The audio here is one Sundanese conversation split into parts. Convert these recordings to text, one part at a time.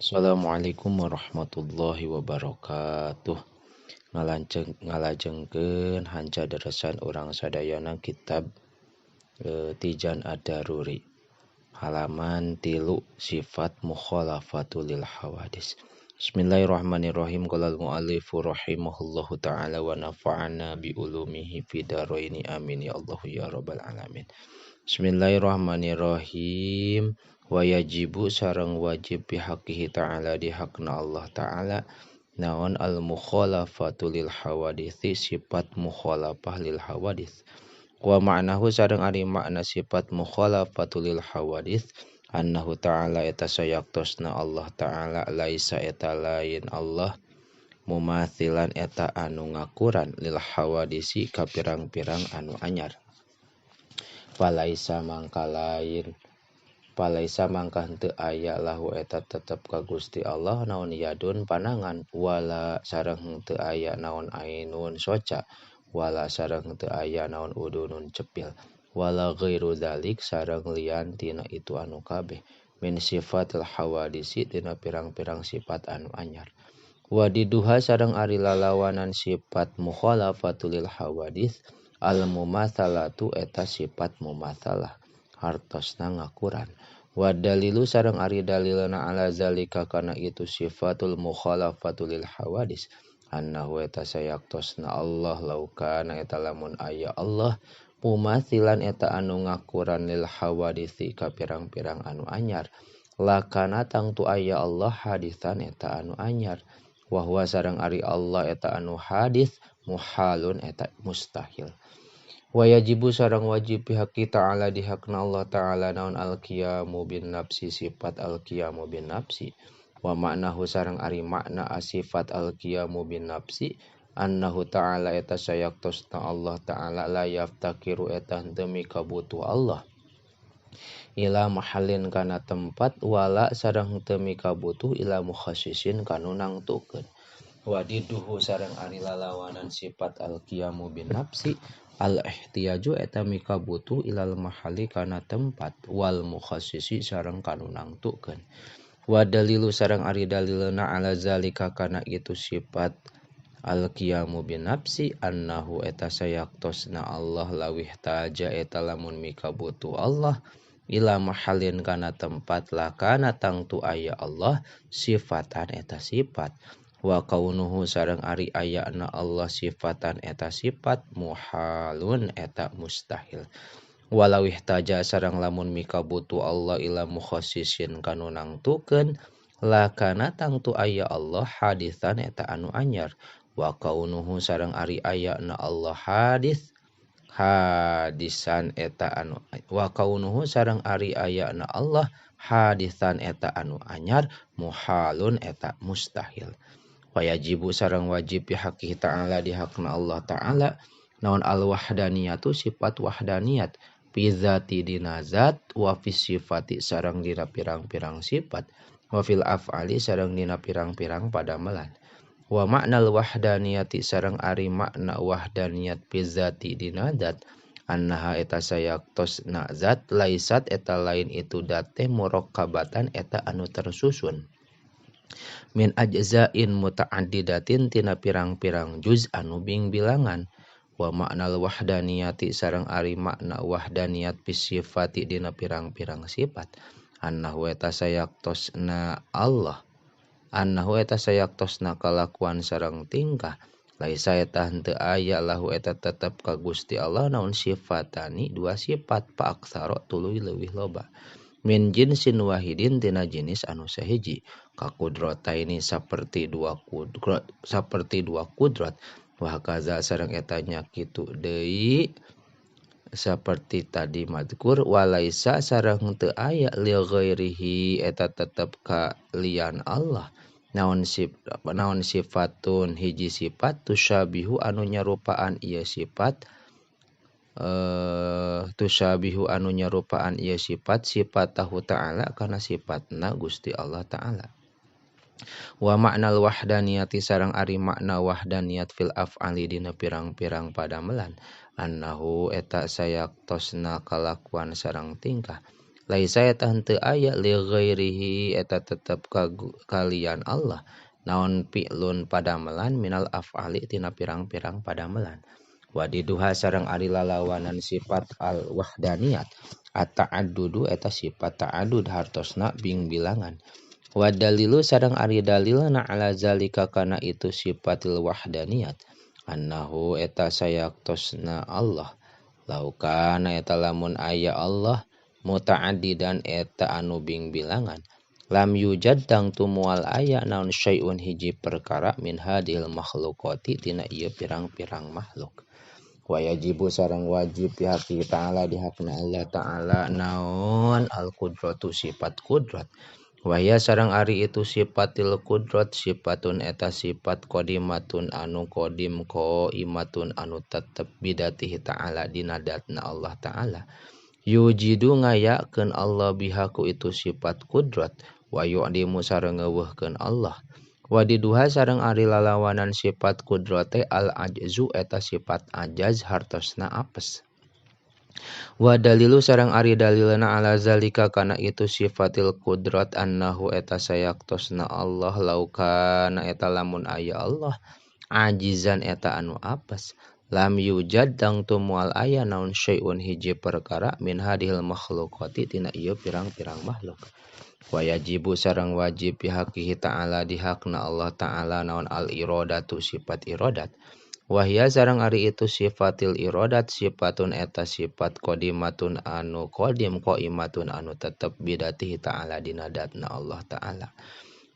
Assalamualaikum warahmatullahi wabarakatuh. Ngalajengkeun hanca deresan urang sadayana kitab Tijan Ad-Daruri halaman 3 sifat mukhalafatul lil hawadis. Bismillahirrahmanirrahim. Qala al-mu'allifu rahimahullahu ta'ala wa nafa'ana bi ulumihi fid dharaini amin ya Allah ya rabbal alamin. Bismillahirrahmanirrahim. Wa yajibu sareng wajib bihaqihi ta'ala di hakna Allah ta'ala naon al mukhalafatu lil hawadits sifat mukhalafah lil hawadits. Wa ma'nahu sareng ari makna sifat mukhalafatu lil hawadits annahu ta'ala eta sayaktosna Allah ta'ala laisa eta lain Allah mumathilan eta anu ngakuran lil hawadisi ka pirang-pirang anu anyar. Palaisa mangka henteu aya lahu eta tetep ka Gusti Allah naon yadun panangan wala sareng henteu aya naon ainun soca wala sareng henteu aya naon udunun cepil wala ghairu dzalik sareng lian tina itu anu kabeh min sifatil hawadisi tina pirang-pirang sifat anu anyar. Wadiduha sareng ari lalawanan sifat mukhalafatul lil hawadits al mumatsalatu eta sifat mumatsalah hartosna ngakuran. Wa dalilu sareng ari dalilna ala zalika kana itu sifatul mukhalafatul lil hawadis annahu eta sayaktosna Allah laukana eta lamun aya Allah mumathilan eta anu ngakuran lil hawadisi ka pirang-pirang anu anyar lakana tangtu aya Allah hadisan eta anu anyar wa huwa sareng ari Allah eta anu hadis muhalun eta mustahil. Wa yajibu sareng wajib pihak ta'ala di hakna Allah ta'ala naon al-qiyamu bin nafsi sifat al-qiyamu bin nafsi wa ma'nahu sareng ari makna asifat al-qiyamu bin nafsi annahu ta'ala eta sayaktosna Allah ta'ala la yaftakiru eta demi kabutuh Allah ila mahallin kana tempat wala sareng demi kabutuh ila mukhassisin kanu nangtukeun. Wadiduhu sareng ari lalawanan sifat al-qiyamu bin nafsi al-ihtiyaju eta mika butuh ilal mahali kana tempat wal mukhassisi sareng kanu nangtukeun. Wa dalilu sareng ari dalilna ala zalika kana itu sifat al-qiyamu bin nafsi annahu eta sayaktosna Allah lawih taja eta lamun mika butuh Allah ila mahalin kana tempat lakana tangtu aya Allah sifatan eta sifat. Wa kaunuhu sareng ari ayana Allah sifatan eta sifat muhalun eta mustahil. Walau ihtaja sareng lamun mika butuh Allah ila mukhassisin kanu nangtukeun lakana tangtu aya Allah hadisan eta anu anyar. Wa kaunuhu sareng ari ayana Allah hadisan eta anu wa kaunuhu sareng ari ayana Allah hadisan eta anu anyar muhalun eta mustahil. Wajibu sareng wajib pihak ta'ala di hakna Allah ta'ala naon al-wahdaniyatu sifat wahdaniyat fi dzati dina zat wa fi sifati sareng dina pirang-pirang sifat wa fil af'ali sareng dina pirang-pirang padamelan. Wa ma'nal wahdaniyati sareng ari makna wahdaniyat fi dzati dina zat annaha eta sayaktosna zat laisat eta lain itu date murakkabatan eta anu tersusun min ajza'in muta'addidatin tina pirang-pirang juz anu bing bilangan. Wa ma'nal wahdaniyati sareng ari makna wahdaniyat bisifati dina pirang-pirang sifat annahu eta sayaktosna Allah annahu eta sayaktosna kalakuan sareng tingkah laisa eta henteu aya lahu eta tetep ka Gusti Allah naon sifatani dua sifat pa aksara tuluy leuwih loba min jinsin wahidin tina jenis anu sahiji ka kudrataini saperti dua kudrat wa hakaza sareng eta nya kitu deui saperti tadi mazkur walaisa sareng teu aya li ghairihi eta tetep ka lian Allah naon sifatun hiji sifat tusyabihu anu nyarupaan ieu sifat tusyabihu anu nyarupaan ieu sifat tahu ta'ala kana sifatna Gusti Allah ta'ala. Wa ma'nal wahdaniyati sareng ari makna wahdaniyat fil af'ali dina pirang-pirang padamelan annahu eta sayaktosna kalakuan sareng tingkah laisa eta henteu aya li ghairihi eta tetep kalian Allah naon fi'lun padamelan minal af'ali tina pirang-pirang padamelan. Wadiduha sareng ari lalawanan sifat al wahdaniyat at-ta'addudu eta sifat ta'addud hartosna bing bilangan. Wadalilu sareng ari dalilna ala zalika kana itu sifatil wahdaniyat annahu eta sayaktosna Allah laukana eta lamun aya Allah muta'addidan eta anu bing bilangan lam yujad tang tumual aya naon syai'un hiji perkara min hadil makhluqati tina ieu pirang-pirang makhluk. Wayajibu sareng wajib pihaki ta'ala dihakna Allah ta'ala naon al-qudratu sifat kudrat. Waya sareng ari itu sifatil kudrat sifatun eta sifat qodimatun anu qodim ko imatun anu tetep bidatihi ta'ala dina datna Allah ta'ala. Yujidu ngayakeun Allah bihaku itu sifat kudrat wa yu'dimu sareng ngeuweuhkeun Allah. Wadiduha sareng ari lalawanan sifat kudrate al ajzu eta sifat ajaz hartosna apes. Wadalilu sareng ari dalilna ala zalika kana itu sifatil kudrat annahu eta sayaktosna Allah laukana eta lamun aya Allah ajizan eta anu apes lam yujad tang tumual aya naun syai'un hiji perkara min hadhil makhluqati tina ieu pirang-pirang makhluk. Wayajibu sareng wajib bihaqihi ta'ala dihakna Allah ta'ala naon al-iradatu sifat iradat. Wahya sareng ari itu sifatil iradat sifatun eta sifat qodimatun anu qodim qaimatun anu tetep bidatihi ta'ala dina datna Allah ta'ala.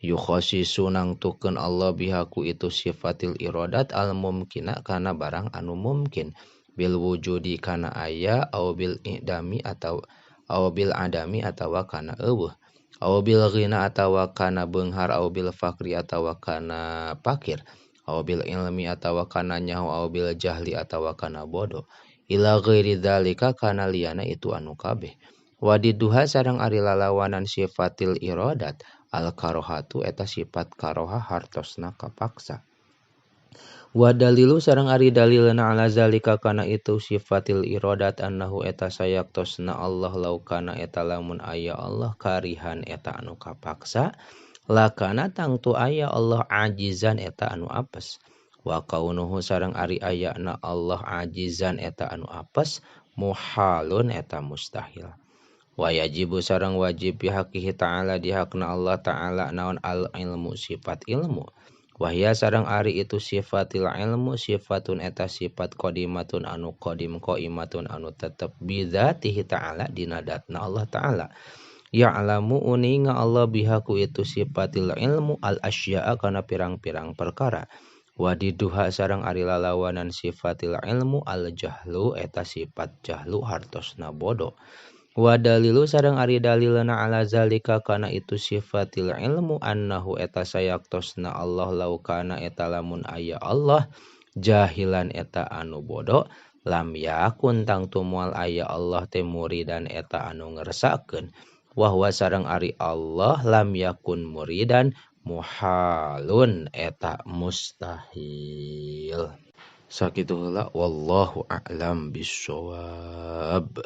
Yukhasisu nangtukeun Allah bihaku itu sifatil iradat al-mumkina kana barang anu mungkin bil wujudi kana aya au bil idami atau au bil adami atawa kana eueuh. Aw bil ghina atawa kana beunghar aw bil fakri atawa kana pakir aw bil ilmi atawa kana nyaho aw bil jahli atawa kana bodoh ila ghairi dzalika kana liana itu anu kabeh. Wadiduha sareng ari lalawanan sifatil iradat al karohatu eta sifat karoha hartosna kapaksa. Wadalilu sareng ari dalilna ala zalika kana itu sifatil iradat annahu eta sayaktosna Allah laukana eta lamun aya Allah karihan eta anu kapaksa lakana tangtu aya Allah ajizan eta anu apes. Wa kaunuhu sareng ari ayana Allah ajizan eta anu apes muhalun eta mustahil. Wayajibu sareng wajib bihaqihi ta'ala dihakna Allah ta'ala naon al ilmu sifat ilmu. Wahya sareng ari itu sifatil ilmu sifatun eta sifat qodimatun anu qodim qaimatun anu tetep bidzatihi ta'ala dina datna Allah ta'ala. Ya'lamu uninga Allah bihaku itu sifatil ilmu al asya'a kana pirang-pirang perkara. Wadiduha sareng ari lalawanan sifatil ilmu al jahlu eta sifat jahlu hartosna bodoh. Wadalilu sareng ari dalilna ala zalika kana itu sifatil ilmu annahu eta sayaktosna Allah laukana eta lamun aya Allah jahilan eta anu bodoh lam yakun tang tumual aya Allah teh muridan eta anu ngersakeun wahwa sareng ari Allah lam yakun muridan muhalun eta mustahil. Sakitu heula wallahu a'lam bissawab.